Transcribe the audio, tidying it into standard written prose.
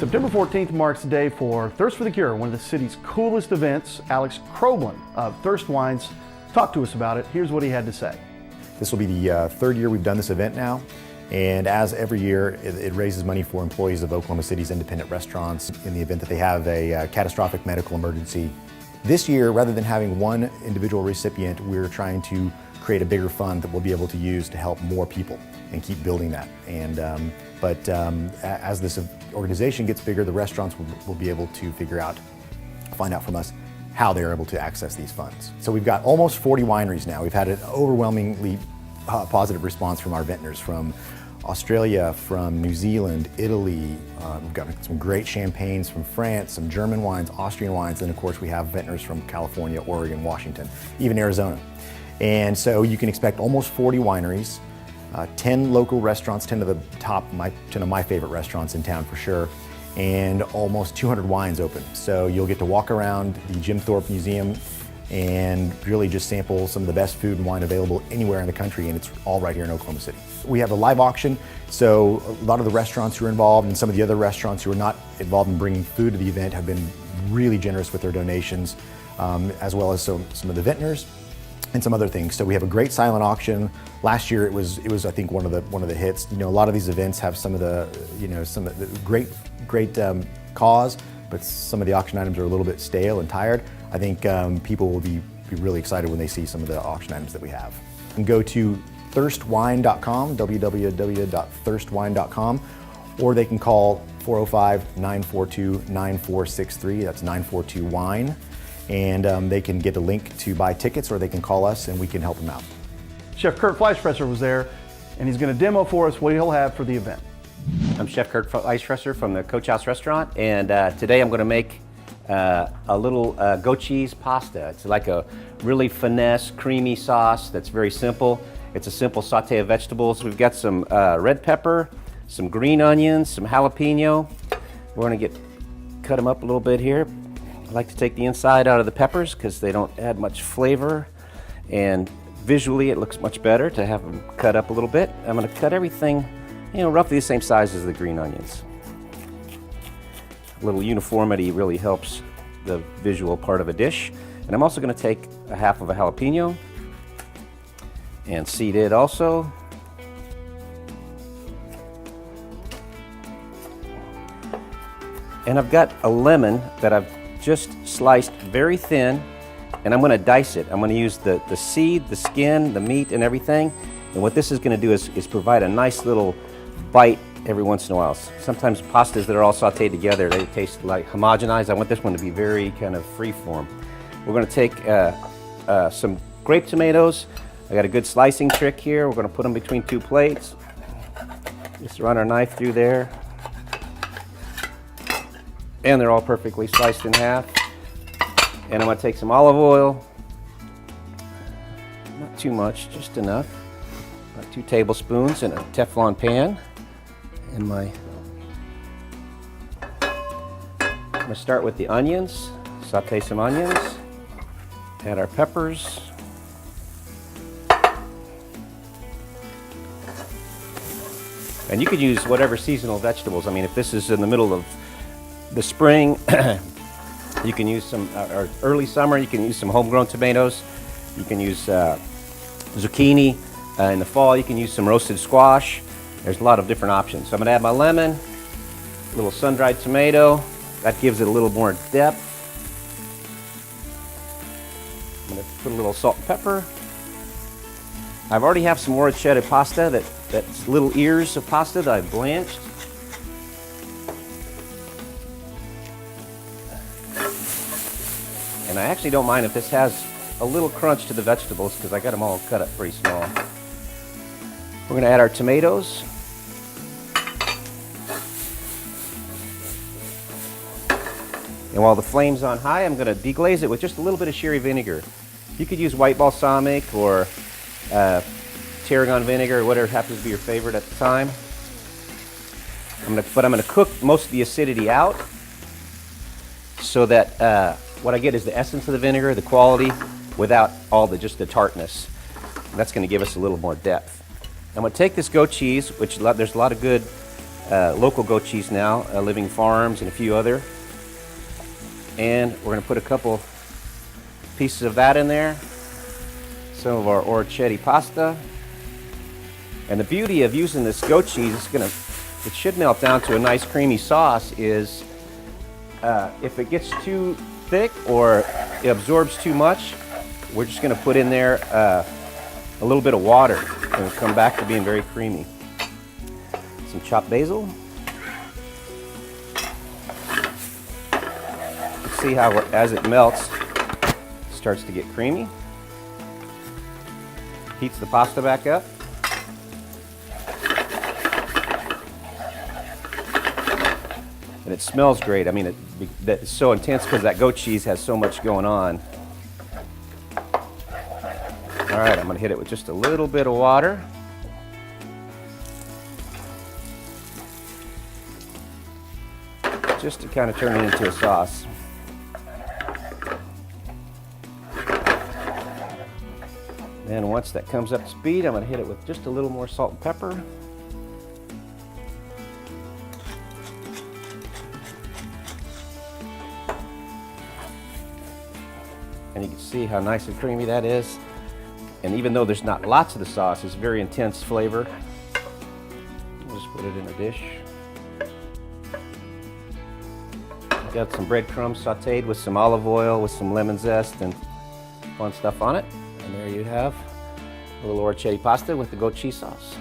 September 14th marks the day for Thirst for the Cure, one of the city's coolest events. Alex KROBLIN of Thirst Wines talked to us about it. Here's what he had to say. This will be the third year we've done this event now, and as every year, it raises money for employees of Oklahoma City's independent restaurants in the event that they have a catastrophic medical emergency. This year, rather than having one individual recipient, we're trying to create a bigger fund that we'll be able to use to help more people and keep building that. And as this organization gets bigger, the restaurants will be able to find out from us how they're able to access these funds. So we've got almost 40 wineries now. We've had an overwhelmingly positive response from our vintners from Australia, from New Zealand, Italy. We've got some great champagnes from France, some German wines, Austrian wines, and of course we have vintners from California, Oregon, Washington, even Arizona. And so you can expect almost 40 wineries, 10 local restaurants, 10 of my favorite restaurants in town for sure, and almost 200 wines open. So you'll get to walk around the Jim Thorpe Museum and really just sample some of the best food and wine available anywhere in the country, and it's all right here in Oklahoma City. We have a live auction, so a lot of the restaurants who are involved and some of the other restaurants who are not involved in bringing food to the event have been really generous with their donations, as well as some of the vintners and some other things. So we have a great silent auction. Last year it was I think one of the hits. You know, a lot of these events have some of the great cause, but some of the auction items are a little bit stale and tired. I think people will be really excited when they see some of the auction items that we have. You can go to thirstwine.com, www.thirstwine.com, or they can call 405-942-9463, that's 942-WINE, and they can get a link to buy tickets, or they can call us and we can help them out. Chef Kurt FLEISCHFRESSER was there, and he's going to demo for us what he'll have for the event. I'm Chef Kurt FLEISCHFRESSER from the Coach House Restaurant, and today I'm going to make a little goat cheese pasta. It's like a really finesse, creamy sauce that's very simple. It's a simple saute of vegetables. We've got some red pepper, some green onions, some jalapeno. We're going to cut them up a little bit here. I like to take the inside out of the peppers because they don't add much flavor, and visually it looks much better to have them cut up a little bit. I'm going to cut everything, roughly the same size as the green onions. A little uniformity really helps the visual part of a dish. And I'm also going to take a half of a jalapeno and seed it also. And I've got a lemon that I've just sliced very thin, and I'm going to dice it. I'm going to use the seed, the skin, the meat, and everything. And what this is going to do is provide a nice little bite every once in a while. Sometimes pastas that are all sauteed together, they taste like homogenized. I want this one to be very kind of free form. We're going to take some grape tomatoes. I got a good slicing trick here. We're going to put them between two plates. Just run our knife through there. And they're all perfectly sliced in half. And I'm going to take some olive oil. Not too much, just enough. About 2 tablespoons in a Teflon pan. And I'm going to start with the onions. Saute some onions. Add our peppers. And you could use whatever seasonal vegetables. I mean, if this is in the middle of the spring, you can use some, or early summer, you can use some homegrown tomatoes. You can use zucchini. In the fall, you can use some roasted squash. There's a lot of different options. So I'm going to add my lemon, a little sun-dried tomato. That gives it a little more depth. I'm going to put a little salt and pepper. I've already have some orecchietta pasta, that's little ears of pasta that I've blanched. And I actually don't mind if this has a little crunch to the vegetables because I got them all cut up pretty small. We're going to add our tomatoes. And while the flame's on high, I'm going to deglaze it with just a little bit of sherry vinegar. You could use white balsamic or tarragon vinegar, or whatever happens to be your favorite at the time. I'm going to cook most of the acidity out so that what I get is the essence of the vinegar, the quality, without all just the tartness. And that's going to give us a little more depth. I'm going to take this goat cheese, which there's a lot of good local goat cheese now, Living Farms and a few other. And we're going to put a couple pieces of that in there. Some of our orecchiette pasta. And the beauty of using this goat cheese, it should melt down to a nice creamy sauce, is if it gets too thick or it absorbs too much, we're just going to put in there a little bit of water and it'll come back to being very creamy. Some chopped basil. See how as it melts, it starts to get creamy. Heats the pasta back up. And it smells great. I mean, it's so intense because that goat cheese has so much going on. All right, I'm going to hit it with just a little bit of water. Just to kind of turn it into a sauce. Then once that comes up to speed, I'm going to hit it with just a little more salt and pepper. And you can see how nice and creamy that is. And even though there's not lots of the sauce, it's very intense flavor. We'll just put it in a dish. Got some breadcrumbs sauteed with some olive oil, with some lemon zest and fun stuff on it. And there you have a little orecchiette pasta with the goat cheese sauce.